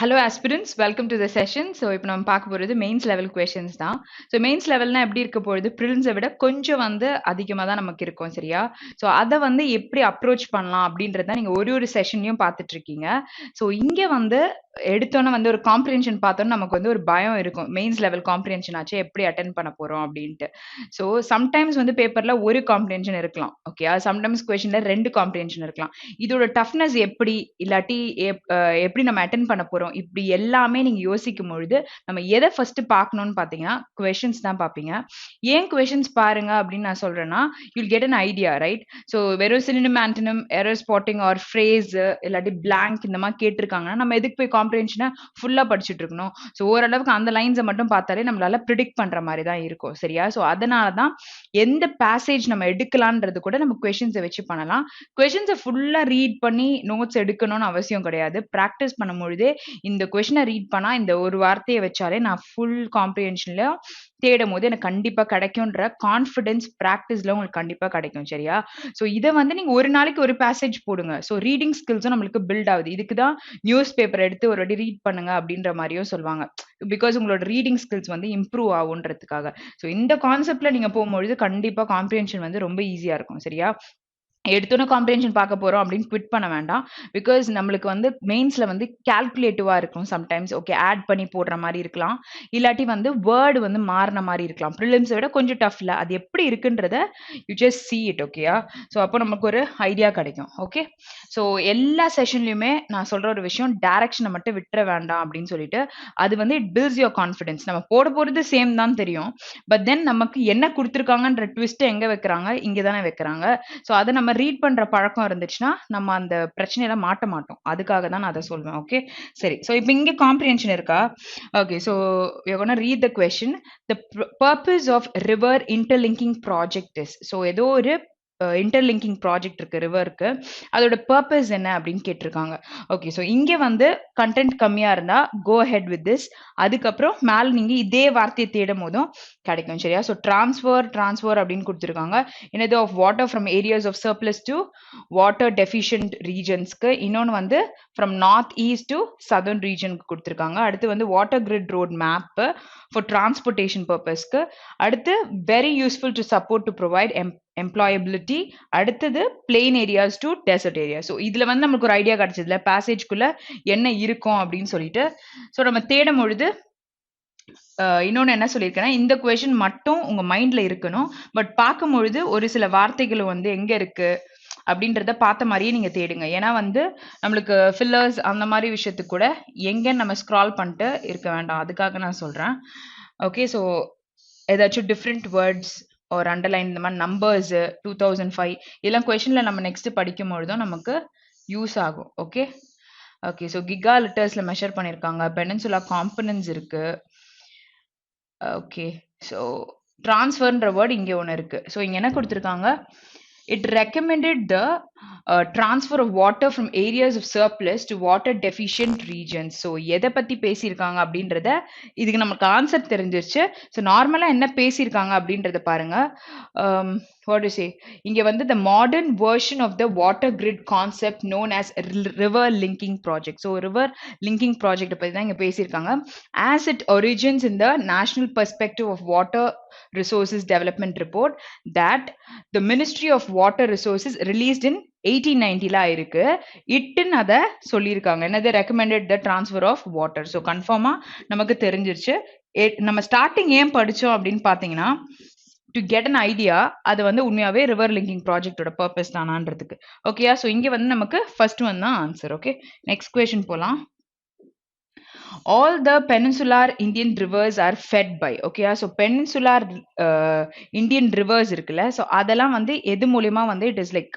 Hello aspirants, welcome to the session. So இப்போ நம்ம பார்க்க போறது மெயின்ஸ் லெவல் questions தான். ஸோ மெயின்ஸ் லெவல்னா எப்படி இருக்க போகுது ப்ரிலிம்ஸை விட கொஞ்சம் அதிகமாக தான் நமக்கு இருக்கும் சரியா. ஸோ அதை எப்படி அப்ரோச் பண்ணலாம் அப்படின்றத நீங்கள் ஒரு செஷன்லையும் பார்த்துட்டு இருக்கீங்க. ஸோ இங்கே எடுத்தோன்னே ஒரு காம்ப்ரிஹென்ஷன் பார்த்தோன்னா நமக்கு ஒரு பயம் இருக்கும். மெயின்ஸ் லெவல் காம்ப்ரிஹென்ஷன் ஆச்சு எப்படி அட்டென்ட் பண்ண போகிறோம் அப்படின்ட்டு. ஸோ சம்டைம்ஸ் பேப்பரில் ஒரு காம்ப்ரிஹென்ஷன் இருக்கலாம் ஓகே, சம்டைம்ஸ் கொஷனில் 2 காம்ப்ரிஹென்ஷன் இருக்கலாம். இதோட டஃப்னஸ் எப்படி இல்லாட்டி எப்படி நம்ம அட்டென்ட் பண்ண போகிறோம் இப்படி எல்லாமே நீங்க யோசிக்கும் பொழுது நம்ம எதை ஃபர்ஸ்ட் பார்க்கணும்னு பாத்தீங்கன்னா கொஷின்ஸ் தான் பார்ப்பீங்க. ஏன் கொஷின்ஸ் பாருங்க அப்படின்னு நான் சொல்றேன்னா you'll get an idea right. So வெறும் சினினம் ஆன்டனம் எரர் ஸ்பாட்டிங் ஆர் ஃப்ரேஸ் இல்லாட்டி பிளாங்க் இந்த மாதிரி கேட்டிருக்காங்கன்னா நம்ம எதுக்கு போய் காம்ப்ரிஹென்ஷனை ஃபுல்லா படிச்சுட்டு இருக்கணும். ஸோ ஓரளவுக்கு அந்த லைன்ஸை மட்டும் பார்த்தாலே நம்மளால ப்ரிடிக்ட் பண்ற மாதிரி தான் இருக்கும் சரியா. ஸோ அதனால தான் எந்த பேசேஜ் நம்ம எடுக்கலான்றது கூட நம்ம கொஷின்ஸை வச்சு பண்ணலாம். கொஷின்ஸை ஃபுல்லா ரீட் பண்ணி நோட்ஸ் எடுக்கணும்னு அவசியம் கிடையாது. ப்ராக்டிஸ் பண்ணும்பொழுதே இந்த கொஷினை ரீட் பண்ணா இந்த ஒரு வார்த்தையை வச்சாலே நான் ஃபுல் காம்ப்ரிஹென்ஷன்ல தேடும் போது எனக்கு கண்டிப்பா கிடைக்கும்ன்ற கான்ஃபிடன்ஸ் பிராக்டிஸ்ல உங்களுக்கு கண்டிப்பா கிடைக்கும் சரியா. ஸோ இதை நீங்க ஒரு நாளைக்கு ஒரு பேசேஜ் போடுங்க. ஸோ ரீடிங் ஸ்கில்ஸும் நம்மளுக்கு பில்ட் ஆகுது. இதுக்கு தான் நியூஸ் பேப்பர் எடுத்து ஒரு வாட்டி ரீட் பண்ணுங்க அப்படின்ற மாதிரியும் சொல்லுவாங்க. பிகாஸ் உங்களோட ரீடிங் ஸ்கில்ஸ் இம்ப்ரூவ் ஆகுன்றதுக்காக. ஸோ இந்த கான்செப்ட்ல நீங்க போகும்பொழுது கண்டிப்பா காம்ப்ரிஹென்ஷன் ரொம்ப ஈஸியா இருக்கும் சரியா. எடுத்தோன்னே காம்ப்ரிஹென்ஷன் பார்க்க போறோம் அப்படின்னு குவிட் பண்ண வேண்டாம். பிகாஸ் நம்மளுக்கு மெயின்ஸ்ல கால்குலேட்டிவா இருக்கும் சம்டைம்ஸ் ஓகே, ஆட் பண்ணி போடுற மாதிரி இருக்கலாம். இல்லாட்டி வேர்டு மாறின மாதிரி இருக்கலாம். ப்ரிலிம்ஸை விட கொஞ்சம் டஃப்ல அது எப்படி இருக்குன்றத யூ ஜஸ்ட் see it ஓகேயா. ஸோ அப்போ நமக்கு ஒரு ஐடியா கிடைக்கும் ஓகே. ஸோ எல்லா செஷன்லையுமே நான் சொல்ற ஒரு விஷயம் டைரக்ஷனை மட்டும் விட்டுற வேண்டாம் அப்படின்னு சொல்லிட்டு அது இட் பில்ட்ஸ் யுவர் கான்ஃபிடன்ஸ். நம்ம போட போறது சேம் தான் தெரியும். பட் தென் நமக்கு என்ன கொடுத்துருக்காங்கன்ற ட்விஸ்ட் எங்க வைக்கிறாங்க, இங்கே தானே வைக்கிறாங்க. ஸோ அதை நம்ம ரீட் பண்ற பழக்கம் இருந்துச்சுன்னா நம்ம அந்த பிரச்சனையில மாட்ட மாட்டோம். அதுக்காக தான் நான் அதை சொல்வேன் ஓகே. சரி, ஸோ இப்போ இங்கே காம்ப்ரிஹென்ஷன் இருக்கா okay. So we are going to read the question. The purpose of river interlinking project is, so ஏதோ ஒரு இன்டர்லிங்கிங் ப்ராஜெக்ட் இருக்கு ரிவருக்கு, அதோட பர்பஸ் என்ன அப்படின்னு கேட்டிருக்காங்க ஓகே. ஸோ இங்கே கண்டென்ட் கம்மியா இருந்தா கோ ஹெட் வித் திஸ். அதுக்கப்புறம் மேல நீங்க இதே வார்த்தையை தேடும் போதும் கிடைக்கும் சரியா. ஸோ டிரான்ஸ்ஃபர் அப்படின்னு கொடுத்துருக்காங்க. என்னது of water from areas of surplus to water deficient ரீஜன்ஸ்க்கு. இன்னொன்று from north east to southern ரீஜனுக்கு கொடுத்துருக்காங்க. அடுத்து water grid road map for transportation பர்பஸ்க்கு. அடுத்து very useful to support to provide employability. அடுத்தது plain areas to desert area. So இதுல நமக்கு ஒரு ஐடியா கிடைச்சதுல பேசேஜ்குள்ள என்ன இருக்கும் அப்படின்னு சொல்லிட்டு. ஸோ நம்ம தேடும் பொழுது இன்னொன்னு என்ன சொல்லியிருக்கேன்னா இந்த கொஸ்டின் மட்டும் உங்க மைண்ட்ல இருக்கணும். பட் பார்க்கும் பொழுது ஒரு சில வார்த்தைகள் எங்க இருக்கு அப்படின்றத பார்த்த மாதிரியே நீங்க தேடுங்க. ஏன்னா நம்மளுக்கு ஃபில்லர்ஸ் அந்த மாதிரி விஷயத்துக்கு கூட எங்கன்னு நம்ம ஸ்க்ரால் பண்ணிட்டு இருக்க வேண்டாம். அதுக்காக நான் சொல்றேன் ஓகே. ஸோ ஏதாச்சும் டிஃப்ரெண்ட் வேர்ட்ஸ் ஒரு அண்டர்லைன் இந்த மாதிரி நம்பர்ஸ் 2005 இதெல்லாம் கொஸ்டின்ல நம்ம நெக்ஸ்ட் படிக்கும் பொழுதும் நமக்கு யூஸ் ஆகும் ஓகே. ஓகே, ஸோ கிகா லிட்டர்ஸ்ல மெஷர் பண்ணியிருக்காங்க. பெனின்சுலா காம்பனன்ஸ் இருக்கு ஓகே. ஸோ டிரான்ஸ்ஃபர்ன்ற வேர்ட் இங்கே ஒன்று இருக்கு. ஸோ இங்கே என்ன கொடுத்துருக்காங்க, it recommended the transfer of water from areas of surplus to water deficient regions. So எதை பற்றி பேசியிருக்காங்க அப்படின்றத இதுக்கு நமக்கு ஆன்சர் தெரிஞ்சிருச்சு. ஸோ நார்மலாக என்ன பேசியிருக்காங்க அப்படின்றத பாருங்க. what to say, இங்கே the modern version of the water grid concept known as river linking project. So river linking project பற்றி தான் இங்கே பேசியிருக்காங்க. as it origins in the national perspective of water resources development report that the Ministry of Water Resources released in 1890 இருக்கு. இட்டுன்னு அதை சொல்லியிருக்காங்க. என்னது, recommended the transfer of water. So கன்ஃபார்மா நமக்கு தெரிஞ்சிருச்சு. நம்ம ஸ்டார்டிங் ஏன் படிச்சோம் அப்படின்னு பார்த்தீங்கன்னா டு கெட் அன் ஐடியா அது உண்மையாவே ரிவர் லிங்கிங் ப்ராஜெக்டோட பர்பஸ் தானான்றதுக்கு ஓகேயா. ஸோ இங்கே நமக்கு ஃபர்ஸ்ட் ஒன் தான் ஆன்சர் ஓகே. நெக்ஸ்ட் கொஸ்டின் போலாம். all the peninsular Indian rivers are fed by ஓகேயா. ஸோ பெனின்சுலார் இந்தியன் ரிவர்ஸ் இருக்குல்ல, ஸோ அதெல்லாம் எது மூலியமா இட் இஸ் லைக்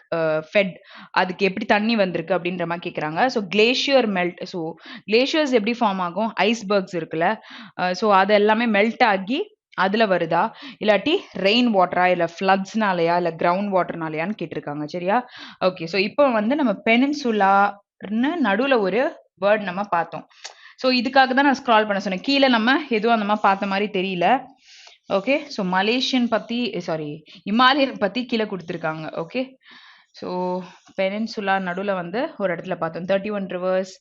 ஃபெட், அதுக்கு எப்படி தண்ணி வந்திருக்கு அப்படின்ற மாதிரி கேட்குறாங்க. So glacier melt. So glaciers எப்படி ஃபார்ம் ஆகும், ஐஸ்பர்க்ஸ் இருக்குல்ல, ஸோ அது எல்லாமே மெல்ட் ஆகி அதுல வருதா, இல்லாட்டி ரெயின் வாட்டரா, இல்ல ஃப்ளட்ஸ்னாலயா, இல்ல கிரவுண்ட் வாட்டர்னாலயான்னு கேட்டிருக்காங்க சரியா. ஓகே, ஸோ இப்போ நம்ம பெனின்சுலார்னு நடுவுல ஒரு வேர்ட் நம்ம பார்த்தோம். ஸோ இதுக்காக தான் நான் ஸ்க்ரால் பண்ண சொன்னேன். கீழே நம்ம எதுவும் அந்த மாதிரி பார்த்த மாதிரி தெரியல ஓகே. ஸோ மலேசியன் பத்தி இமாலயன் பத்தி கீழே கொடுத்துருக்காங்க ஓகே. ஸோ பெனின்சுலா நடுவில் ஒரு இடத்துல பார்த்தோம். 31 ரிவர்ஸ்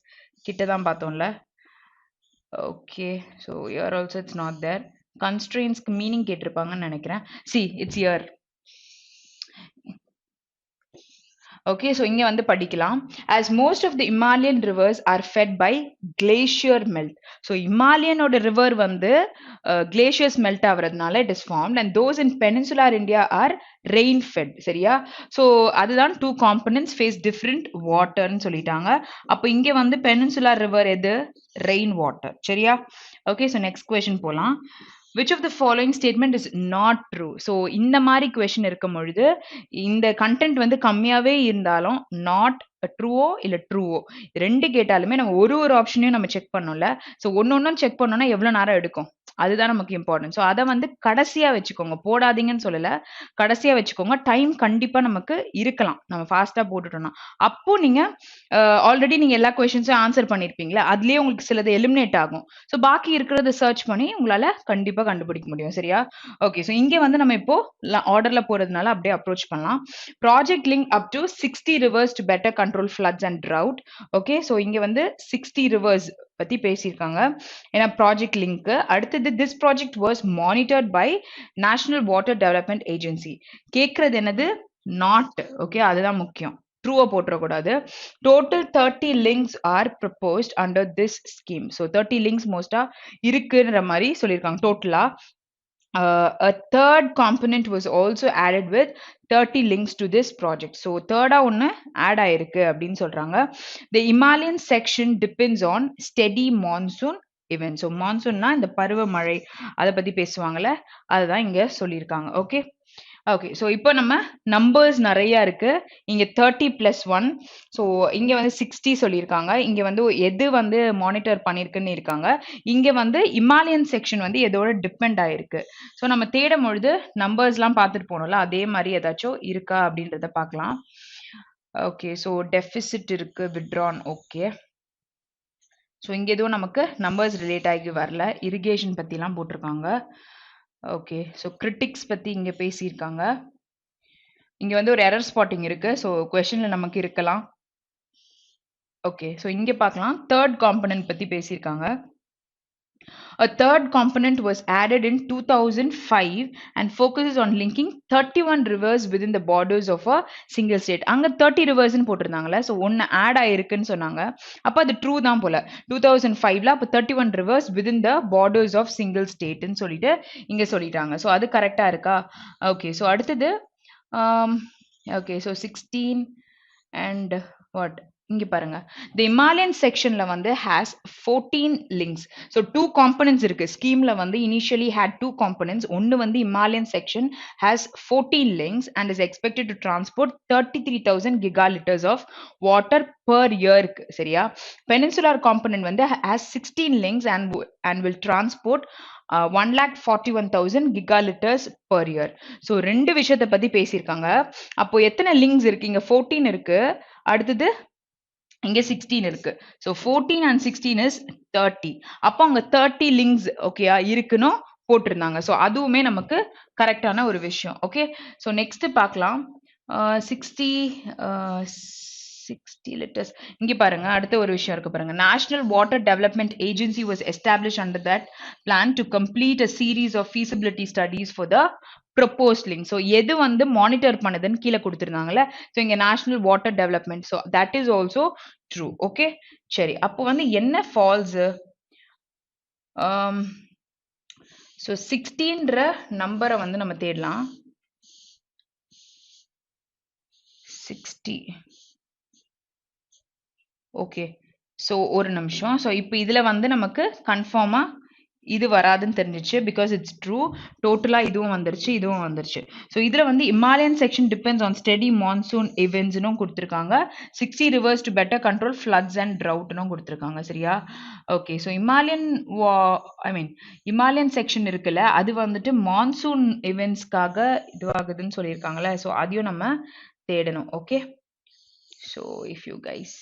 கிட்ட தான் பார்த்தோம்ல Okay, so here also it's not there. Constraints meaning கேட்டிருப்பாங்கன்னு நினைக்கிறேன். See, it's here. Okay, so இங்க வந்து படிக்கலாம். As most of the Himalayan rivers are fed by glacier melt. So Himalayan ஓட river வந்து glaciers melt ஆவறதுனால it is formed, and those in peninsular India are rain fed. சரியா? So அதுதான் two components face different water ன்னு சொல்லிட்டாங்க. அப்ப இங்க வந்து peninsular river எது? Rain water. சரியா? Okay, so next question போலாம். Which of the following statement is not true? So இந்த மாதிரி question இருக்கும் பொழுது இந்த content வந்து கம்மியாவே இருந்தாலும் not ட்ரூவோ இல்ல ட்ரூவோ ரெண்டு கேட்டாலுமே நம்ம ஒரு ஒரு ஆப்ஷனையும் நம்ம செக் பண்ணோம்ல. ஸோ ஒன்னொன்னும் செக் பண்ணோம்னா எவ்வளவு நேரம் எடுக்கும், அதுதான் நமக்கு இம்பார்ட்டன்ட். ஸோ அதை வந்து கடைசியா வச்சுக்கோங்க, போடாதீங்கன்னு சொல்லல, கடைசியா வச்சுக்கோங்க. டைம் கண்டிப்பா நமக்கு இருக்கலாம், நம்ம ஃபாஸ்டா போட்டுட்டோம்னா. அப்போ நீங்க ஆல்ரெடி நீங்க எல்லா கொஸ்டின்ஸும் ஆன்சர் பண்ணிருப்பீங்களா, அதுலயே உங்களுக்கு சிலது எலிமினேட் ஆகும். ஸோ பாக்கி இருக்கிறத சர்ச் பண்ணி உங்களால கண்டிப்பா கண்டுபிடிக்க முடியும். சரியா? ஓகே, ஸோ இங்க வந்து நம்ம இப்போ ஆர்டர்ல போறதுனால அப்படியே அப்ரோச் பண்ணலாம். Project link up to 60 rivers to better control floods and drought. Okay, so இங்க வந்து 60 rivers பத்தி பேசியிருக்காங்க. ஏன்னா ப்ராஜெக்ட் லிங்க் அடுத்தது this project was monitored by national water development agency. கேட்கறது என்னது? நாட். ஓகே, அதுதான் முக்கியம், ட்ரூவா போட்டுறக்கூடாது. Total 30 links are proposed under this scheme. So 30 links மோஸ்டா இருக்குன்ற மாதிரி சொல்லியிருக்காங்க டோட்டலா. A third component was also added with 30 links to this project. So third ஒன்னு add ஆயிருக்கு அப்படின்னு சொல்றாங்க. The Himalayan section depends on steady monsoon event. So monsoon இந்த பருவமழை அதை பத்தி பேசுவாங்கல்ல, அதுதான் இங்க சொல்லியிருக்காங்க. ஓகே, ஓகே, ஸோ இப்போ நம்ம நம்பர்ஸ் நிறைய இருக்கு. இங்க 30 + 1. ஸோ இங்க வந்து 60 சொல்லியிருக்காங்க. இங்க வந்து எது வந்து மானிட்டர் பண்ணிருக்குன்னு இருக்காங்க. இங்க வந்து இமாலயன் செக்ஷன் வந்து எதோட டிபெண்ட் ஆயிருக்கு. ஸோ நம்ம தேடும் பொழுது நம்பர்ஸ்லாம் பார்த்துட்டு போனோம்ல, அதே மாதிரி ஏதாச்சும் இருக்கா அப்படின்றத பார்க்கலாம். ஓகே, ஸோ டெபிசிட் இருக்கு, வித்ட்ரான். ஓகே, ஸோ இங்க எதுவும் நமக்கு நம்பர்ஸ் ரிலேட் ஆகி வரல. இரிகேஷன் பத்திலாம் போட்டிருக்காங்க. ஓகே, ஸோ கிரிட்டிக்ஸ் பத்தி இங்க பேசியிருக்காங்க. இங்க வந்து ஒரு எரர் ஸ்பாட்டிங் இருக்கு. ஸோ கொஸ்டின்ல நமக்கு இருக்கலாம். ஓகே, ஸோ இங்க பார்க்கலாம். தேர்ட் காம்பனன்ட் பத்தி பேசியிருக்காங்க. A third component was added in 2005 and focuses on linking 31 rivers within the borders of a single state. அங்க 30 rivers ன்னு போட்டிருந்தாங்கல்ல, ஸோ ஒன்னு ஆட் ஆயிருக்குன்னு சொன்னாங்க. அப்ப அது ட்ரூ தான் போல. 2005ல அப்ப 31 rivers within the borders of single state ன்னு சொல்லிட்டு இங்க சொல்லிட்டாங்க. ஸோ அது கரெக்டா இருக்கா? ஓகே, ஸோ அடுத்தது ஓகே, ஸோ 16 and what இங்க பாருங்க, the Himalayan sectionல வந்து has 14 links. so two components இருக்கு. ஸ்கீம்ல வந்து initially had two components. ஒன்னு வந்து Himalayan section has 14 links and is expected to transport 33,000 gigaliters of water per year. சரியா? Peninsular component வந்து has 16 links and will transport 1,41,000 gigaliters per year. So ரெண்டு விஷயத்தை பத்தி பேசியிருக்காங்க. அப்போ எத்தனை லிங்க்ஸ் இருக்கு? இங்க 14 இருக்கு, அடுத்தது இங்க 16 இருக்கு. So 14 and 16 is 30. அப்போ அங்க 30 லிங்க்ஸ் ஓகேயா இருக்குன்னு போட்டிருந்தாங்க. ஸோ அதுவுமே நமக்கு கரெக்டான ஒரு விஷயம். ஓகே, ஸோ நெக்ஸ்ட் பார்க்கலாம். 60 letters. இங்க பாருங்க, அடுத்த ஒரு விஷயம் இருக்கு பாருங்க. National Water Development Agency was established under that plan to complete a series of feasibility studies for the proposed link. So எது வந்து மானிட்டர் பண்ணுதுன்னு கீழே கொடுத்திருந்தாங்கல்ல, ஸோ இங்க national water development. So that is also true. Okay, சரி, அப்போ வந்து என்ன falls? So 16ன்ற நம்பரை வந்து நம்ம தேடலாம். 60. ஓகே, ஸோ ஒரு நிமிஷம். ஸோ இப்போ இதில் வந்து நமக்கு கன்ஃபார்மாக இது வராதுன்னு தெரிஞ்சிச்சு, பிகாஸ் இட்ஸ் ட்ரூ. டோட்டலாக இதுவும் வந்துருச்சு, இதுவும் வந்துருச்சு. ஸோ இதில் வந்து Himalayan section depends on steady monsoon இவெண்ட்ஸ்னும் கொடுத்துருக்காங்க. 60 rivers to better control floods and drought-னும் கொடுத்துருக்காங்க. சரியா? ஓகே, ஸோ இமாலயன் செக்ஷன் இருக்குல்ல, அது வந்துட்டு மான்சூன் இவெண்ட்ஸ்க்காக இதுவாகுதுன்னு சொல்லியிருக்காங்கல்ல, ஸோ அதையும் நம்ம தேடணும். Okay, so if you guys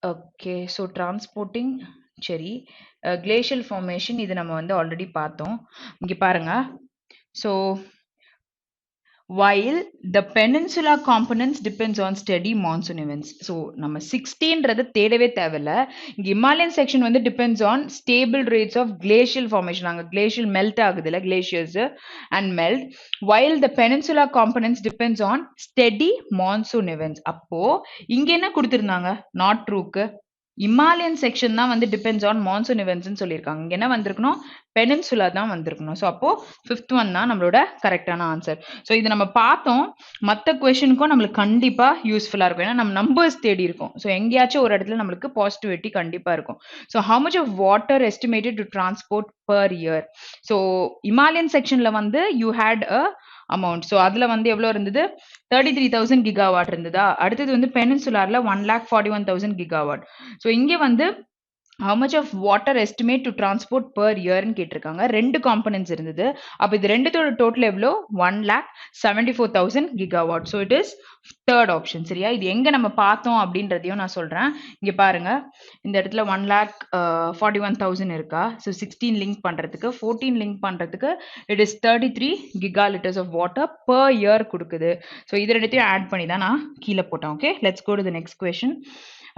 okay, so transporting. சரி, கிளேஷியல் ஃபார்மேஷன் இது நம்ம வந்து ஆல்ரெடி பார்த்தோம். இங்கே பாருங்க. So while the peninsula components depends on steady monsoon events. So நம்ம 16ன்றது தேடவே தேவையில்ல. இங்க Himalayan section வந்து depends on stable rates of glacial formation. அங்க glacial melt ஆகுதுல glaciers and melt, while the peninsula components depends on steady monsoon events. அப்போ இங்க என்ன கொடுத்திருந்தாங்க not trueக்கு Himalayan section தான் வந்து depends on monsoon events ன்னு சொல்லியிருக்காங்க. இங்க என்ன வந்திருக்கணும் பெனின்சுலா தான் வந்திருக்கணும். ஸோ அப்போ ஃபிஃப்த் ஒன் தான் நம்மளோட கரெக்டான ஆன்சர். ஸோ இது நம்ம பார்த்தோம், மற்ற கொஸ்டினுக்கும் நம்மளுக்கு கண்டிப்பா யூஸ்ஃபுல்லா இருக்கும். ஏன்னா நம்ம நம்பர்ஸ் தேடி இருக்கோம். ஸோ எங்கேயாச்சும் ஒரு இடத்துல நம்மளுக்கு பாசிட்டிவிட்டி கண்டிப்பா இருக்கும். So how much of water estimated to transport per year. So Himalayan செக்ஷன்ல வந்து you had a amount. So அதுல வந்து எவ்வளோ இருந்தது 33,000 கிகாவாட் இருந்ததா. அடுத்தது வந்து பெனின்சுலார்ல 1,41,000 கிகாவாட். ஸோ இங்க வந்து how much of water estimate to transport per year ன்னு கேட்டிருக்காங்க. ரெண்டு காம்பனன்ட்ஸ் இருந்தது. அப்ப இது ரெண்டுத்தோட டோட்டல் எவ்வளோ 1,74,000 gigawatt. So it is third option. சரியா, இது எங்க நம்ம பார்த்தோம் அப்படின்றதையும் நான் சொல்றேன். இங்க பாருங்க, இந்த இடத்துல 1,41,000 இருக்கா. ஸோ 16 லிங்க் பண்றதுக்கு 14 லிங்க் பண்றதுக்கு it is 33 giga liters of water per year கொடுக்குது. ஸோ இது ரெண்டுத்தையும் ஆட் பண்ணி தான் நான் கீழே போட்டேன். Okay, let's go to the next question.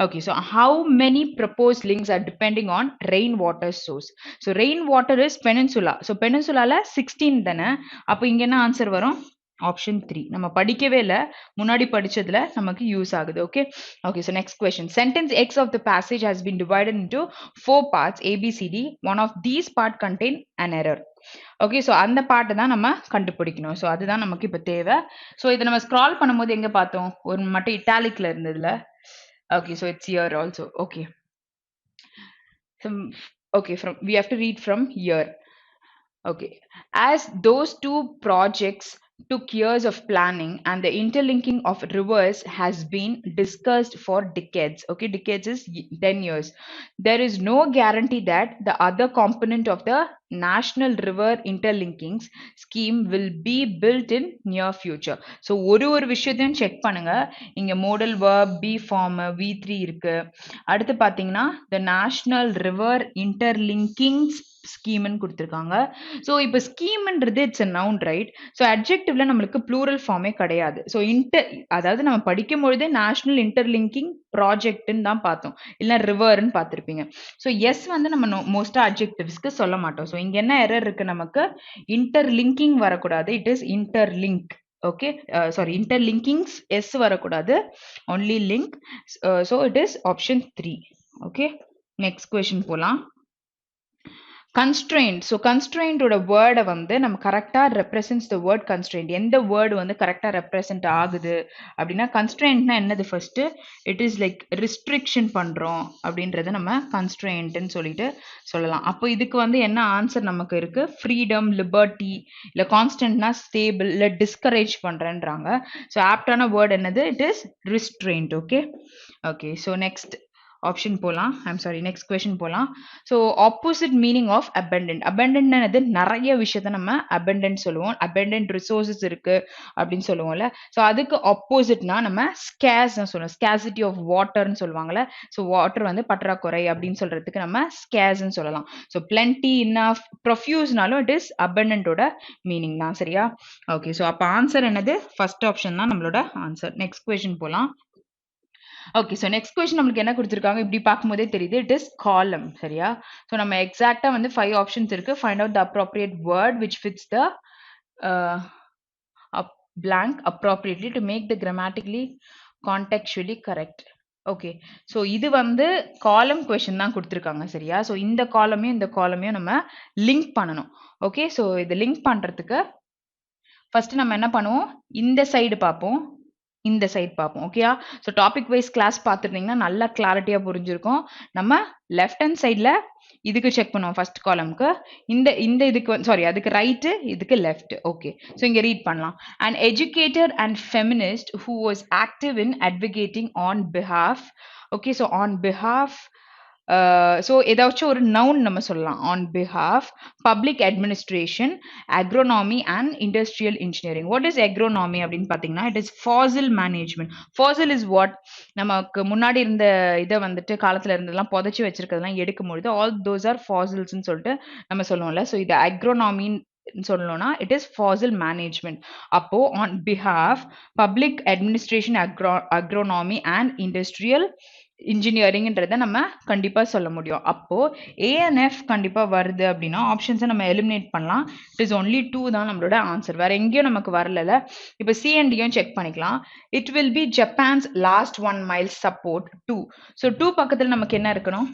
Okay, so how many proposed links are depending on rainwater source? So rainwater is peninsula. So peninsula ல 16 தானே. அப்போ இங்க என்ன ஆன்சர் வரும்? ஆப்ஷன் 3. நம்ம படிக்கவே இல்லை, முன்னாடி படிச்சதுல நமக்கு யூஸ் ஆகுது. Okay okay, so next question. Sentence X of the passage has been divided into 4 parts ABCD. One of these part contain an error. Okay, so அந்த பாட்டை தான் நம்ம கண்டுபிடிக்கணும். ஸோ அதுதான் நமக்கு இப்போ தேவை. ஸோ இதை நம்ம ஸ்க்ரால் பண்ணும்போது எங்கே பார்த்தோம், ஒரு மட்டும் இட்டாலிக்ல இருந்ததுல. Okay, so it's here also. Okay. Okay, we have to read from here. Okay. As those two projects took years of planning and the interlinking of rivers has been discussed for decades. Okay, decades is 10 years. There is no guarantee that the other component of the national river interlinking scheme will be built in near future. So ஒரு விஷயத்தையும் check பண்ணுங்க. இங்க modal verb be form v3 இருக்கு. அடுத்து பாத்தீங்கன்னா the national river interlinking ஸ்கீம்னு கொடுத்துருக்காங்க. So இப்போ ஸ்கீம்ன்றது it's a noun, right? So அட்ஜெக்டிவ்ல நம்மளுக்கு ப்ளூரல் ஃபார்மே கிடையாது. ஸோ அதாவது நம்ம படிக்கும் பொழுதே நேஷனல் இன்டர்லிங்கிங் ப்ராஜெக்ட்னு தான் பார்த்தோம், இல்லை ரிவர்னு பார்த்துருப்பீங்க. ஸோ எஸ் வந்து நம்ம மோஸ்டா அட்ஜெக்டிவ்ஸ்க்கு சொல்ல மாட்டோம். ஸோ இங்க என்ன எரர் இருக்கு, நமக்கு இன்டர்லிங்கிங் வரக்கூடாது, it is interlink. Okay, sorry, interlinkings S வரக்கூடாது, only link. So it is option 3. Okay, next question போலாம். constraint. So constraint ஓட வேர்டை வந்து நம்ம கரெக்டா represents the word constraint. எந்த வேர்டு வந்து கரெக்டா ரெப்ரசன்ட் ஆகுது அப்படின்னா, constraintனா என்னது, first it is like restriction பண்றோம் அப்படின்றத நம்ம constraintன்னு சொல்லிட்டு சொல்லலாம். அப்போ இதுக்கு வந்து என்ன ஆன்சர் நமக்கு இருக்கு, ஃப்ரீடம், லிபர்ட்டி, இல்ல கான்ஸ்டன்ட்னா ஸ்டேபிள், இல்ல டிஸ்கரேஜ் பண்றேன்றாங்க. ஸோ ஆப்டான வேர்டு என்னது, it is restraint. Okay okay, so next option போலாம். நெக்ஸ்ட் கொஸ்டின் போலாம். So opposite meaning of abundant. abundant நிறைய விஷயத்த நம்ம abundant சொல்லுவோம். abundant ரிசோர்சஸ் இருக்கு அப்படின்னு சொல்லுவோம்ல. ஸோ அதுக்கு ஆப்போசிட்னா நம்ம ஸ்கேர்ஸ் சொல்லுவோம். ஸ்கேசிட்டி ஆஃப் வாட்டர்னு சொல்லுவாங்கல்ல. ஸோ வாட்டர் வந்து பற்றாக்குறை அப்படின்னு சொல்றதுக்கு நம்ம ஸ்கேர்ஸ்ன்னு சொல்லலாம். ஸோ பிளென்டி, இனஃப், ப்ரொஃப்யூஸ்னாலும் இட் இஸ் abundantோட மீனிங் தான். சரியா? ஓகே, ஸோ அப்போ ஆன்சர் என்னது, ஃபர்ஸ்ட் ஆப்ஷன் தான் நம்மளோட ஆன்சர். நெக்ஸ்ட் கொஸ்டின் போலாம். ஓகே, ஸோ நெக்ஸ்ட் கொஸ்டின் நம்மளுக்கு என்ன கொடுத்துருக்காங்க, இப்படி பார்க்கும்போதே தெரியுது, இட் இஸ் காலம். சரியா? ஸோ நம்ம எக்ஸாக்டா வந்து 5 ஆப்ஷன்ஸ் இருக்கு. Find out the appropriate word which fits the blank appropriately to make the grammatically contextually correct. Okay, so இது வந்து காலம் கொஸ்டின் தான் கொடுத்துருக்காங்க. சரியா? ஸோ இந்த காலமையும் இந்த காலமையும் நம்ம லிங்க் பண்ணணும். ஓகே, ஸோ இது லிங்க் பண்றதுக்கு ஃபர்ஸ்ட் நம்ம என்ன பண்ணுவோம், இந்த சைடு பார்ப்போம், இந்த சைட் பார்ப்போம். ஓகேயா? ஸோ டாபிக் வைஸ் கிளாஸ் பார்த்துருந்தீங்கன்னா நல்லா கிளாரிட்டியாக புரிஞ்சிருக்கும். நம்ம லெஃப்ட் ஹேண்ட் சைடில் இதுக்கு செக் பண்ணுவோம், ஃபர்ஸ்ட் காலம்க்கு. இந்த இதுக்கு சாரி, அதுக்கு ரைட்டு, இதுக்கு லெஃப்ட். ஓகே, ஸோ இங்கே ரீட் பண்ணலாம். an educator and feminist who was active in advocating on behalf. Okay, so on behalf, so ஏதாச்சும் ஒரு நவுன் நம்ம சொல்லலாம். On behalf, public administration, agronomy and industrial engineering. What is agronomy அப்படின்னு பார்த்தீங்கன்னா, it is fossil management. Fossil is what, நமக்கு முன்னாடி இருந்த இதை வந்துட்டு காலத்தில் இருந்ததெல்லாம் புதைச்சி வச்சிருக்கிறதெல்லாம் எடுக்கும்பொழுது ஆல் தோஸ் ஆர் ஃபாசில்ஸ்ன்னு சொல்லிட்டு நம்ம சொல்லுவோம்ல. ஸோ இது அக்ரோனாமின்னு சொல்லணும்னா it is fossil management. அப்போ on behalf public administration agronomy and industrial இன்ஜினியரிங்ன்றத நம்ம கண்டிப்பா சொல்ல முடியும். அப்போ ANF கண்டிப்பா வருது அப்படின்னா ஆப்ஷன்ஸை நம்ம எலிமினேட் பண்ணலாம். இட் இஸ் ஒன்லி 2 தான் நம்மளோட ஆன்சர். வேற எங்கேயும் நமக்கு வரல. இப்போ CNDயும் செக் பண்ணிக்கலாம். It will be Japan's last 1 mile support 2. So 2 பக்கத்தில் நமக்கு என்ன இருக்கணும்?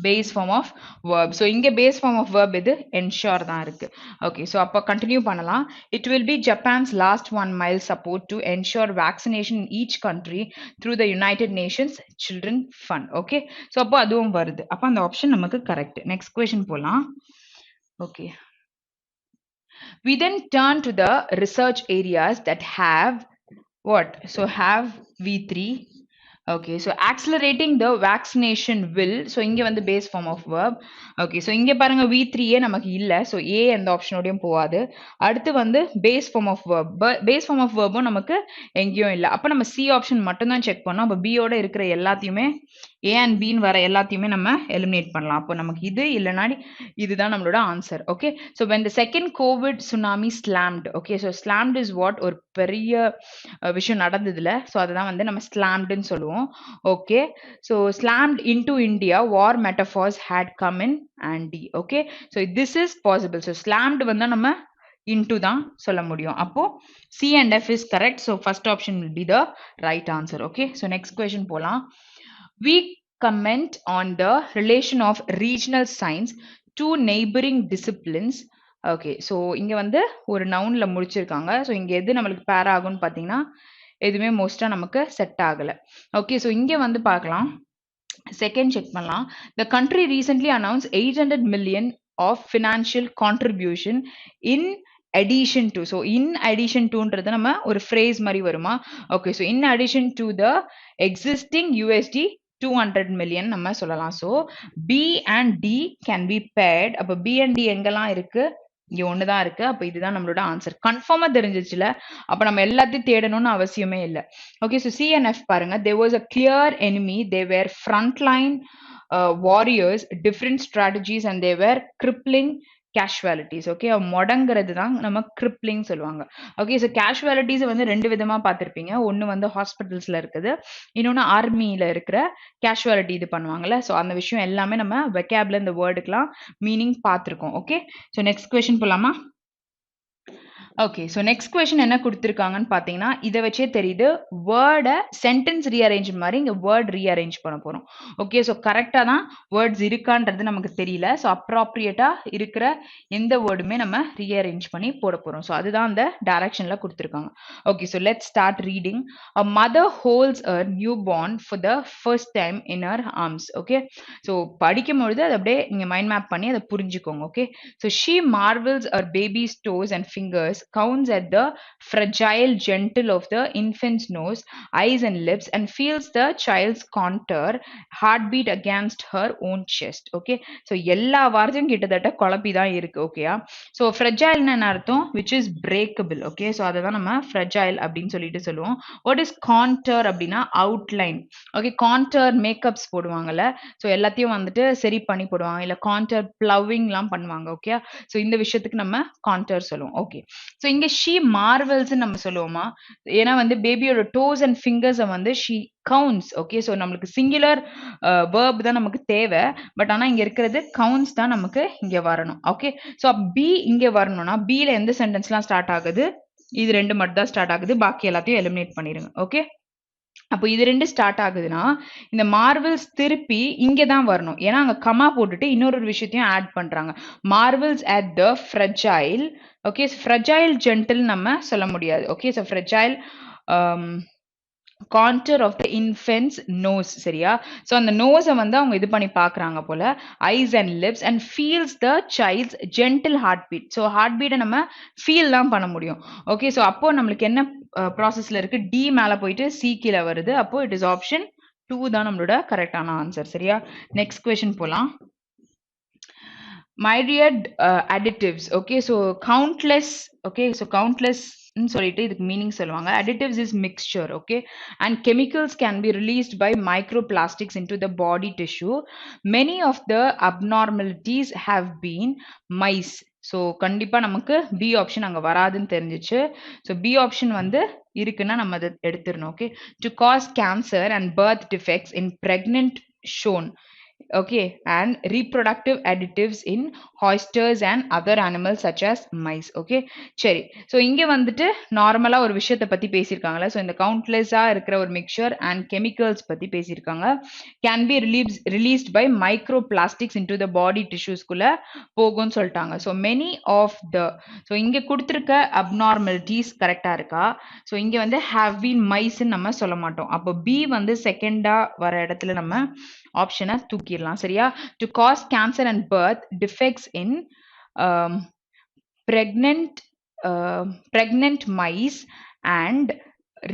base form of verb. So இங்க base form of verb இது ensure தான் இருக்கு. Okay, so அப்போ continue பண்ணலாம். It will be Japan's last 1 mile support to ensure vaccination in each country through the United Nations Children Fund. Okay, so அப்போ அதுவும் வருது. அப்போ அந்த option நமக்கு correct. Next question போலாம். Okay. We then turn to the research areas that have what? So have V3. Okay, so accelerating the vaccination will. So இங்க வந்து base form of verb. Okay, so இங்க பாருங்க V3 நமக்கு இல்ல. So A அந்த ஆப்ஷனோடையும் போவாது. அடுத்து வந்து base form of verb. Base form of verb நமக்கு எங்கேயும் இல்ல. அப்ப நம்ம C ஆப்ஷன் மட்டும் தான் செக் பண்ணோம். அப்ப B ஓட இருக்கிற எல்லாத்தையுமே A and B வர எல்லாத்தையுமே நம்ம எலிமினேட் பண்ணலாம். அப்போ நமக்கு இது இல்லனா இதுதான் நம்மளோட answer. Okay, so when the second COVID tsunami slammed. Okay, so slammed is what? ஒரு பெரிய விஷயம் நடந்ததுல. ஸோ அதுதான் வந்து நம்ம ஸ்லாம்டுன்னு சொல்லுவோம். Okay, so slammed into India war metaphors had come in handy. Okay, so this is possible. So slammed வந்து நம்ம into தான் சொல்ல முடியும். அப்போ C and F is correct. So first option will be the right answer. Okay, so next question போலாம். We comment on the relation of regional science to neighboring disciplines. Okay, so இங்கே வந்து ஒரு நவுன்ல முடிச்சிருக்காங்க. So இங்கே எது நம்மளுக்கு பேர் ஆகும்னு பார்த்தீங்கன்னா எதுவுமே மோஸ்ட்டாக நமக்கு செட் ஆகலை. ஓகே, ஸோ இங்கே வந்து பார்க்கலாம். செகண்ட் செக் பண்ணலாம். The country recently announced 800 million of financial contribution in addition to. So in addition toன்றது நம்ம ஒரு phrase மாதிரி வருமா? Okay, so in addition to the existing USD 200 million நம்ம சொல்லலாம். So B and D can be paired. அப்போ B and D எங்கெல்லாம் இருக்கு? இங்க ஒண்ணுதான் இருக்கு. அப்ப இதுதான் நம்மளோட ஆன்சர். கன்ஃபார்மா தெரிஞ்சிச்சுல. அப்ப நம்ம எல்லாத்தையும் தேடணும்னு அவசியமே இல்லை. Okay, so C and F பாருங்க. There was a clear enemy. They were frontline warriors, different strategies, and they were crippling casualties. Okay, முடங்கிறது தான் நம்ம கிரிப்ளிங் சொல்லுவாங்க. ஓகே, ஸோ கேஷுவாலிட்டிஸ் வந்து ரெண்டு விதமா பார்த்துருப்பீங்க. ஒன்று வந்து ஹாஸ்பிட்டல்ஸ்ல இருக்குது, இன்னொன்று ஆர்மியில இருக்கிற கேஷுவாலிட்டி இது பண்ணுவாங்கல்ல. ஸோ அந்த விஷயம் எல்லாமே நம்ம வெக்காப்ல இந்த வேர்டுக்கெல்லாம் மீனிங் பார்த்துருக்கோம். ஓகே, ஸோ நெக்ஸ்ட் கொஸ்டின் போலாமா? ஓகே, ஸோ நெக்ஸ்ட் கொஸ்டின் என்ன கொடுத்துருக்காங்கன்னு பார்த்தீங்கன்னா இதை வச்சே தெரியுது. வேர்டை சென்டென்ஸ் ரீஅரேஞ்ச் மாதிரி இங்கே வேர்ட் ரீஅரேஞ்ச் பண்ண போகிறோம். ஓகே, ஸோ கரெக்டாக தான் வேர்ட்ஸ் இருக்கான்றது நமக்கு தெரியல. ஸோ அப்ராப்ரியேட்டாக இருக்கிற எந்த வேர்டுமே நம்ம ரீஅரேஞ்ச் பண்ணி போட போகிறோம். ஸோ அதுதான் அந்த டைரக்ஷனில் கொடுத்துருக்காங்க. Okay, so let's start reading. A mother holds a new born for the first time in her arms. Okay, so படிக்கும் பொழுது அதை அப்படியே நீங்கள் மைண்ட் மேப் பண்ணி அதை புரிஞ்சுக்கோங்க. ஓகே, ஸோ ஷீ மார்வல்ஸ் அர் babies dose and fingers, counts at the fragile gentle of the infant's nose, eyes and lips, and feels the child's contour, heartbeat against her own chest. Okay, so எல்லா வார்த்தையும் கிட்டத்தட்ட குழப்பி தான் இருக்கு. ஓகேயா, so ஃப்ரெஜைல்னு என்ன அர்த்தம்? Which is breakable. Okay, so அதை தான் நம்ம ஃப்ரெஜைல் அப்படின்னு சொல்லிட்டு சொல்லுவோம். வாட் இஸ் கான்டர் அப்படின்னா அவுட்லைன். ஓகே, கான்டர் மேக்கப்ஸ் போடுவாங்கல்ல, ஸோ எல்லாத்தையும் வந்துட்டு சரி பண்ணி போடுவாங்க, இல்லை கான்டர் பிளவிங்லாம் பண்ணுவாங்க. ஓகே, ஸோ இந்த விஷயத்துக்கு நம்ம கான்டர் சொல்லுவோம். ஓகே, ஸோ இங்க ஷீ மார்வல்ஸ் நம்ம சொல்லுவோமா? ஏன்னா வந்து பேபியோட டோஸ் அண்ட் ஃபிங்கர்ஸை வந்து ஷீ கவுண்ட்ஸ். ஓகே, ஸோ நம்மளுக்கு சிங்குலர் வேர்ப் தான் நமக்கு தேவை. பட் ஆனால் இங்க இருக்கிறது கவுண்ட்ஸ் தான் நமக்கு இங்க வரணும். ஓகே, ஸோ பி இங்க வரணும்னா பில எந்த சென்டென்ஸ்லாம் ஸ்டார்ட் ஆகுது? இது ரெண்டு மட்டும் தான் ஸ்டார்ட் ஆகுது. பாக்கி எல்லாத்தையும் எலிமினேட் பண்ணிடுங்க. ஓகே, அப்போ இது ரெண்டு ஸ்டார்ட் ஆகுதுன்னா இந்த மார்வல்ஸ் திருப்பி இங்கே தான் வரணும். ஏன்னா அங்கே கமா போட்டுட்டு இன்னொரு விஷயத்தையும் ஆட் பண்ணுறாங்க. Marvels at the fragile. Okay, fragile gentle நம்ம சொல்ல முடியாது. Okay, so fragile contour of the infants nose. சரியா, ஸோ அந்த நோஸை வந்து அவங்க இது பண்ணி பார்க்குறாங்க போல. Eyes and lips and feels the child's gentle heartbeat. So heart பீட்டை நம்ம ஃபீல் தான் பண்ண முடியும். ஓகே, ஸோ அப்போ நம்மளுக்கு என்ன ப்ராசஸ்ல இருக்கு? டி மேலே போயிட்டு சி கீழே வருது. அப்போ இட் இஸ் ஆப்ஷன் 2 தான் நம்மளோட கரெக்டான ஆன்சர். சரியா, நெக்ஸ்ட் கொஸ்டின் போலாம். myriad additives. Okay, so countless. Okay, so countless சொல்லிட்டு இதுக்கு மீனிங் சொல்லுவாங்க. additives is mixture. Okay, and chemicals can be released by microplastics into the body tissue. Many of the abnormalities have been mice. So கண்டிப்பா நமக்கு B option அங்க வராதுன்னு தெரிஞ்சிச்சு. So B option வந்து இருக்குன்னா நம்ம அதை எடுத்துடணும். Okay, to cos cancer and birth defects in pregnant shown. Okay, and reproductive additives in oysters and other animals such as mice. Okay, சரி. ஸோ இங்க வந்துட்டு நார்மலா ஒரு விஷயத்தை பத்தி பேசியிருக்காங்களே. ஸோ இந்த கவுண்ட்லெஸ்ஸா இருக்கிற ஒரு மிக்சர் அண்ட் கெமிக்கல்ஸ் பத்தி பேசியிருக்காங்க. Can be released by micro plastics into the body tissues குள்ள போகும்னு சொல்லிட்டாங்க. So many of the, so இங்க கொடுத்துருக்க அப்நார்மலிட்டிஸ் கரெக்டா இருக்கா? ஸோ இங்க வந்து have been mice நம்ம சொல்ல மாட்டோம். அப்போ பி வந்து செகண்டா வர இடத்துல நம்ம ஆப்ஷனை தூக்கிடலாம். சரியா? To cos cancer and birth defects in pregnant mice and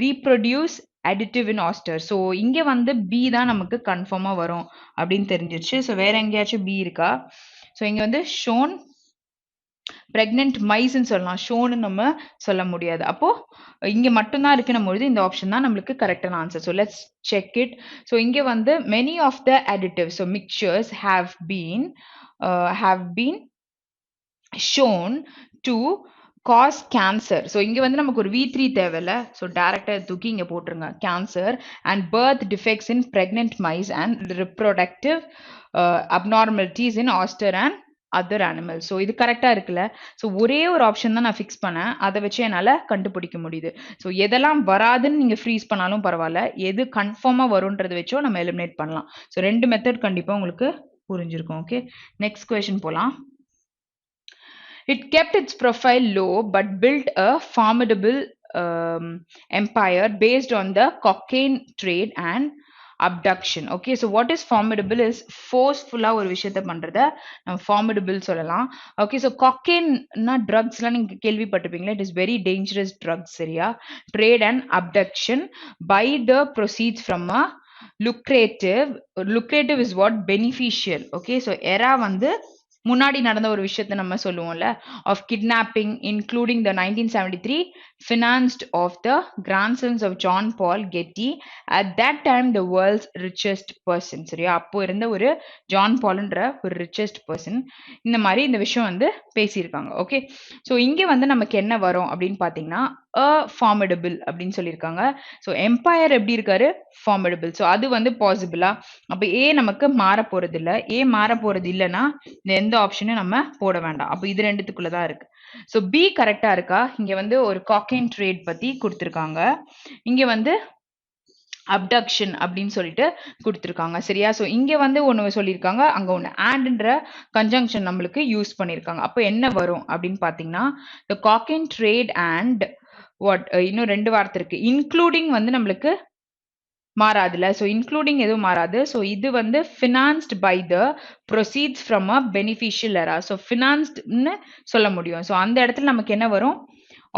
reproduce additive in oyster. So இங்க வந்து பி தான் நமக்கு கன்ஃபார்மா வரும் அப்படின்னு தெரிஞ்சிருச்சு. ஸோ வேற எங்கேயாச்சும் பி இருக்கா? ஸோ இங்க வந்து ஷோன் பிரெக்னென்ட் மைஸ்ன்னு சொல்லலாம், ஷோன்னு நம்ம சொல்ல முடியாது. அப்போ இங்க மட்டும்தான் இருக்குன்னும் பொழுது இந்த ஆப்ஷன் தான் நம்மளுக்கு கரெக்டான answer. So let's check it. So இங்க வந்து many of the additives, so mixtures have been shown to cause cancer. So இங்க வந்து நமக்கு ஒரு V3 தேவையில்ல. ஸோ டைரக்டா தூக்கி இங்க போட்டுருங்க. Cancer and birth defects in pregnant mice and reproductive abnormalities in oyster and other animals. So இது கரெக்டா இருக்குல்ல. ஸோ ஒரே ஒரு ஆப்ஷன் தான் நான் ஃபிக்ஸ் பண்ணேன், அதை வச்சு என்னால கண்டுபிடிக்க முடியுது. ஸோ எதெல்லாம் வராதுன்னு நீங்க ஃப்ரீஸ் பண்ணாலும் பரவாயில்ல, எது கன்ஃபார்மா வரும்ன்றதை வச்சோ நம்ம எலிமினேட் பண்ணலாம். ஸோ ரெண்டு மெத்தட் கண்டிப்பா உங்களுக்கு புரிஞ்சிருக்கும். ஓகே, நெக்ஸ்ட் கொஸ்டின் போலாம். It kept its profile low but built a formidable empire based on the cocaine trade and abduction. Okay, so what is formidable is forceful ஒரு விஷயத்தை பண்றத நம்ம formidable சொல்லலாம். Okay, so cocaine னா drugsலாம் நீங்க கேள்விப்பட்டிருப்பீங்களா? It is very dangerous drugs. சரியா? Trade and abduction by the proceeds from a lucrative is what? Beneficial. Okay, so era வந்து முன்னாடி நடந்த ஒரு விஷயத்தை நம்ம சொல்லுவோம்ல, of kidnapping including the 1973 financed of the grandsons of John Paul Getty, at that time the world's richest person. சரியா? அப்போ இருந்த ஒரு ஜான் பால்ன்ற ஒரு richest person. இந்த மாதிரி இந்த விஷயம் வந்து பேசியிருக்காங்க. ஓகே, ஸோ இங்க வந்து நமக்கு என்ன வரும் அப்படின்னு பாத்தீங்கன்னா formidable அப்படின்னு சொல்லியிருக்காங்க. ஸோ எம்பையர் எப்படி இருக்காரு? formidable. ஸோ அது வந்து பாசிபிளா? அப்ப ஏ நமக்கு மாற போறது இல்ல. ஏ மாற போறது இல்லைன்னா இந்த எந்த ஆப்ஷனும் நம்ம போட வேண்டாம். அப்ப இது ரெண்டுத்துக்குள்ளதான் இருக்கு. ஸோ பி கரெக்டா இருக்கா? இங்க வந்து ஒரு காக்கைன் ட்ரேட் பத்தி கொடுத்திருக்காங்க, இங்க வந்து அப்டக்ஷன் அப்படின்னு சொல்லிட்டு கொடுத்துருக்காங்க. சரியா? ஸோ இங்க வந்து ஒன்று சொல்லியிருக்காங்க, அங்க ஒன்று ஆண்ட்ன்ற கன்ஜங்ஷன் நம்மளுக்கு யூஸ் பண்ணியிருக்காங்க. அப்போ என்ன வரும் அப்படின்னு பார்த்தீங்கன்னா, த காக்கைன் ட்ரேட் அண்ட் வாட், இன்னும் ரெண்டு வார்த்தை இருக்கு, இன்க்ளூடிங் வந்து நம்மளுக்கு மாறாதுல. ஸோ இன்க்ளூடிங் எதுவும் மாறாது. ஸோ இது வந்து financed by the proceeds from a beneficial era. So ஃபினான்ஸ்ட்னு சொல்ல முடியும். ஸோ அந்த இடத்துல நமக்கு என்ன வரும்?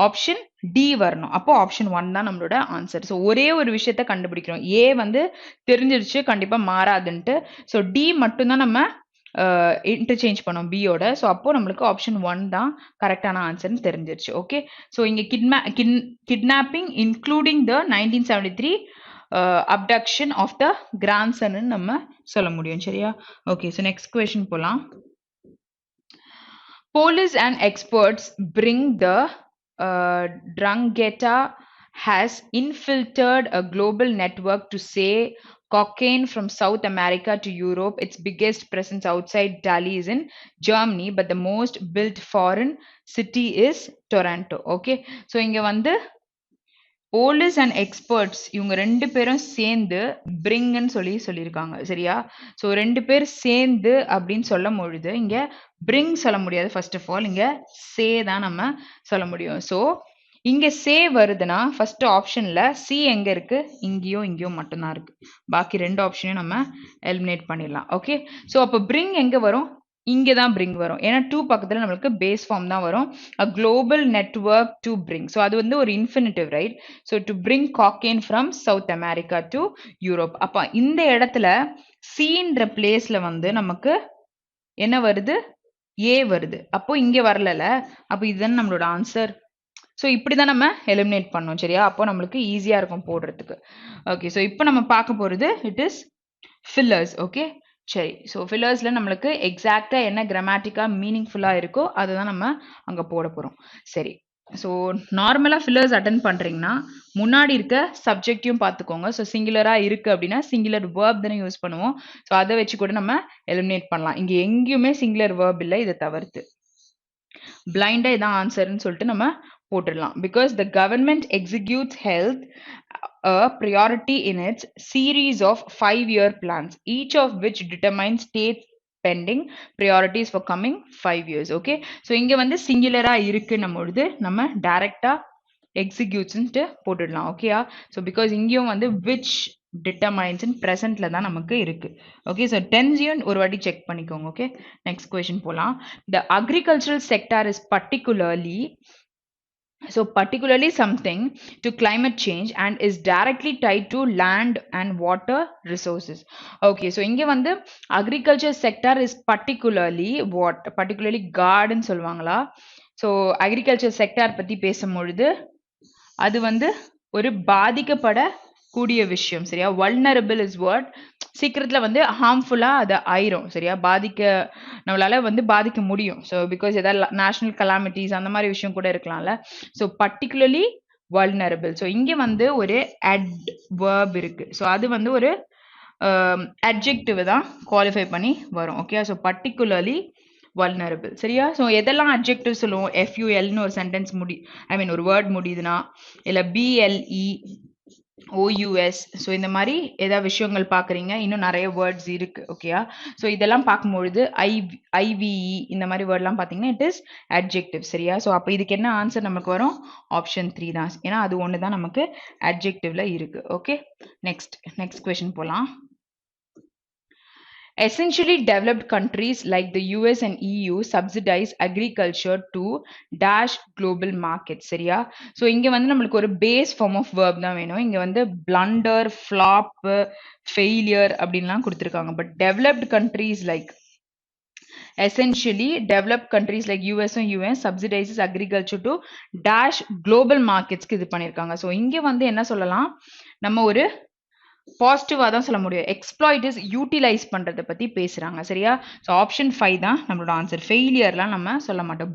ஆப்ஷன் டி வரணும். அப்போ ஆப்ஷன் 1 தான் நம்மளோட ஆன்சர். ஸோ ஒரே ஒரு விஷயத்த கண்டுபிடிக்கிறோம், ஏ வந்து தெரிஞ்சிருச்சு கண்டிப்பா மாறாதுன்ட்டு. ஸோ டி மட்டும் தான் நம்ம இன்டர்சேஞ்ச் பண்ணோம் பியோட. ஸோ அப்போ நம்மளுக்கு ஆப்ஷன் 1 தான் கரெக்டான ஆன்சர்னு தெரிஞ்சிருச்சு. ஓகே, ஸோ இங்க kidnapping including the 1973 abduction of the grandson நம்ம சொல்ல முடியும். சரியா? ஓகே, so next question போலாம். Police and experts bring the Drangheta has infiltrated a global network to say cocaine from South America to Europe. Its biggest presence outside Delhi is in Germany, but the most built foreign city is Toronto. Okay, so இங்க வந்து police and experts இவங்க ரெண்டு பேரும் சேர்ந்து பிரிங்ன்னு சொல்லியிருக்காங்க. சரியா? So ரெண்டு பேர் சேர்ந்து அப்படின்னு சொல்ல பொழுது இங்க பிரிங் சொல்ல முடியாது. ஃபர்ஸ்ட் ஆஃப் ஆல் இங்க சே தான் நம்ம சொல்ல முடியும். ஸோ இங்க சே வருதுன்னா ஃபர்ஸ்ட் ஆப்ஷன்ல சி எங்க இருக்கு? இங்கேயும் மட்டும்தான் இருக்கு. பாக்கி ரெண்டு ஆப்ஷனையும் நம்ம எலிமினேட் பண்ணிடலாம். ஓகே, ஸோ அப்போ பிரிங் எங்க வரும்? இங்க தான் பிரிங் வரும். ஏன்னா 2 பக்கத்துல நம்மளுக்கு பேஸ் ஃபார்ம் தான் வரும். a global network to bring. So அது வந்து ஒரு infinitive, right? So to bring cocaine from south America to Europe. அப்ப இந்த இடத்துல சீன்ற பிளேஸ்ல வந்து நமக்கு என்ன வருது? ஏ வருது. அப்போ இங்க வரல. அப்போ இதுதான் நம்மளோட ஆன்சர். ஸோ இப்படிதான் நம்ம எலிமினேட் பண்ணோம். சரியா? அப்போ நம்மளுக்கு ஈஸியா இருக்கும் போடுறதுக்கு. ஓகே, ஸோ இப்போ நம்ம பார்க்க போறது இட் இஸ் ஃபில்லர்ஸ். ஓகே, சரி. ஸோ ஃபில்லர்ஸ்ல நம்மளுக்கு எக்ஸாக்ட்டா என்ன கிராமட்டிக்கா மீனிங்ஃபுல்லா இருக்கோ அதுதான் நம்ம அங்க போட போறோம். சரி. ஸோ நார்மலா ஃபில்லர்ஸ் அட்டெண்ட் பண்றீங்கன்னா, முன்னாடி இருக்க சப்ஜெக்ட்டையும் பார்த்துக்கோங்க. ஸோ சிங்குலரா இருக்கு அப்படின்னா, சிங்குலர் வெர்ப் தானே யூஸ் பண்ணுவோம். ஸோ அத வச்சு கூட நம்ம எலிமினேட் பண்ணலாம். இங்க எங்கேயுமே சிங்குலர் வெர்ப் இல்ல. இத தவிர்த்து. பிளைண்டா இதான் ஆன்சர்ன்னு சொல்லிட்டு நம்ம போட்டுடலாம். Because the government executes health a priority in its series of 5-year plans, each of which determines state pending priorities for coming 5 years. Okay. So இங்க வந்து சிங்குலரா இருக்குன்னும் பொழுது நம்ம டைரக்டா எக்ஸிக்யூட்ஸ்ன்ட்டு போட்டுடலாம். ஓகேயா? ஸோ பிகாஸ் இங்கேயும் வந்து which determines in presentல தான் நமக்கு இருக்கு. ஓகே. ஸோ டென்ஸையும் ஒரு வாட்டி செக் பண்ணிக்கோங்க. ஓகே. நெக்ஸ்ட் கொஸ்டின் போலாம். The agricultural sector is particularly something to climate change and is directly tied to land and water resources. Okay, so இங்க வந்து agriculture sector is particularly garden சொல்வாங்களா? So agriculture sector பத்தி பேசும்பொழுது அது வந்து ஒரு பாதிக்கப்படக்கூடிய விஷயம். சரியா? vulnerable is what? சீக்கிரத்துல வந்து ஹார்ம்ஃபுல்லா அது ஆயிரும். சரியா? நம்மளால வந்து பாதிக்க முடியும். ஸோ பிகாஸ் ஏதாவது நேஷனல் கலாமிட்டிஸ் அந்த மாதிரி விஷயம் கூட இருக்கலாம்ல. So particularly vulnerable. ஸோ இங்க வந்து ஒரு adverb இருக்கு. ஸோ அது வந்து ஒரு adjective தான் குவாலிஃபை பண்ணி வரும். ஓகே. So particularly vulnerable. சரியா? ஸோ எதெல்லாம் adjective சொல்லுவோம்? FULனு ஒரு சென்டென்ஸ் ஒரு வேர்ட் முடியுதுன்னா, இல்ல BLE OUS. ஸோ இந்த மாதிரி ஏதாவது விஷயங்கள் பார்க்குறீங்க. இன்னும் நிறைய வேர்ட்ஸ் இருக்கு. ஓகேயா? ஸோ இதெல்லாம் பார்க்கும்பொழுது IVE இந்த மாதிரி வேர்ட்லாம் பார்த்தீங்கன்னா இட் இஸ் adjective. சரியா? ஸோ அப்போ இதுக்கு என்ன ஆன்சர் நமக்கு வரும்? ஆப்ஷன் 3 தான். ஏன்னா அது ஒன்று தான் நமக்கு adjectiveல இருக்கு. ஓகே. நெக்ஸ்ட் கொஸ்டின் போலாம். Essentially developed countries like the US and EU subsidize agriculture to dash global markets. சரியா? ஸோ இங்க வந்து நம்மளுக்கு ஒரு பேஸ் ஃபார்ம் ஆஃப் வேர்ப் தான் வேணும். இங்க வந்து பிளண்டர், ஃப்ளாப், ஃபெயிலியர் அப்படின்லாம் கொடுத்துருக்காங்க. But developed countries like essentially developed countries like US and US subsidizes agriculture to dash global marketsக்கு இது பண்ணியிருக்காங்க. ஸோ இங்க வந்து என்ன சொல்லலாம்? நம்ம ஒரு பாசிட்டிவா தான் சொல்ல முடியும். எக்ஸ்ப்ளாய்ட் இஸ் யூட்டிலைஸ் பண்றத பத்தி பேசுறாங்க. சரியா? ஸோ ஆப்ஷன் 5 தான் நம்மளோட ஆன்சர். ஃபெயிலியர்லாம் நம்ம சொல்ல மாட்டோம்.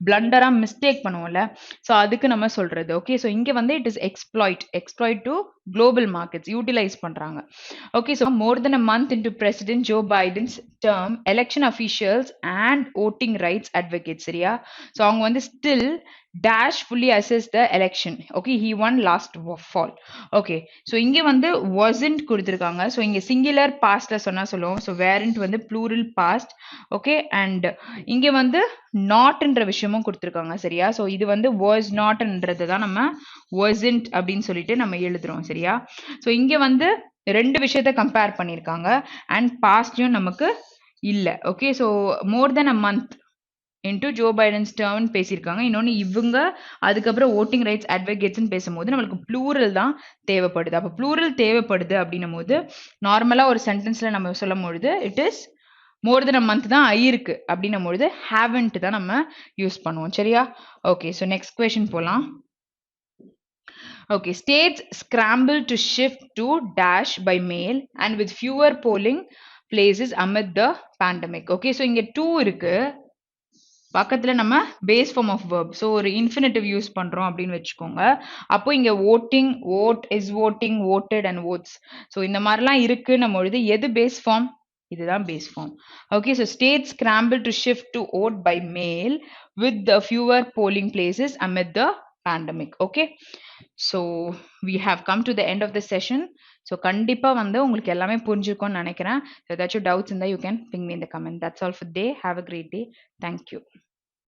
பிளண்டரா மிஸ்டேக் பண்ணுவோம்ல. ஸோ அதுக்கு நம்ம சொல்றது. ஓகே. ஸோ இங்க வந்து it is exploit to global markets utilize பண்றாங்க. Okay, so more than a month into President Joe Biden's term, election officials and voting rights advocates, சரியா? So அவங்க வந்து still dash fully assess the election. Okay, he won last fall. Okay, so இங்க வந்து wasn't கொடுத்திருக்காங்க. So இங்க singular pastல சொன்னா சொல்லுவோம். So weren't வந்து plural past. Okay, and இங்க வந்து notன்ற விஷயமும் கொடுத்திருக்காங்க. சரியா? So இது வந்து was notன்றது தான் நம்ம wasn't அப்படின்னு சொல்லிட்டு நம்ம எழுதுறோம். சரியா? ஸோ இங்க வந்து ரெண்டு விஷயத்த கம்பேர் பண்ணியிருக்காங்க அண்ட் பாஸ்ட்லயும் நமக்கு இல்ல. Okay. So more than a month into Joe Biden's term பேசியிருக்காங்க. இன்னொன்று இவங்க அதுக்கப்புறம் ஓட்டிங் ரைட்ஸ் அட்வொகேட்ஸ்ன்னு பேசும்போது நம்மளுக்கு ப்ளூரல் தான் தேவைப்படுது. அப்போ ப்ளூரல் தேவைப்படுது அப்படின்னும் போது நார்மலாக ஒரு சென்டென்ஸ்ல நம்ம சொல்லும் பொழுது it is more than a month தான் ஆயிருக்கு அப்படின்னும் பொழுது ஹேவன்ட் தான் நம்ம யூஸ் பண்ணுவோம். சரியா? ஓகே. ஸோ நெக்ஸ்ட் கொஸ்டின் போகலாம். Okay, states scramble to shift to dash by mail and with fewer polling places amid the pandemic. Okay, so இங்க 2 இருக்கு. பக்கத்துல நம்ம base form of verb. So ஒரு இன்ஃபினிட்டிவ் யூஸ் பண்றோம் அப்படின்னு வச்சுக்கோங்க. அப்போ இங்க voting, vote, is voting, voted and votes. So இந்த மாதிரிலாம் இருக்குன்னும் பொழுது எது பேஸ் ஃபார்ம்? இதுதான் base form. Okay, so states scramble to shift to vote by mail with the fewer polling places amid the pandemic. Okay, so we have come to the end of the session. So கண்டிப்பா வந்து உங்களுக்கு எல்லாமே புரிஞ்சிருக்கும்னு நினைக்கிறேன். So ஏதாச்சும் doubts இருந்தா you can ping me in the comment. That's all for today. Have a great day. Thank you.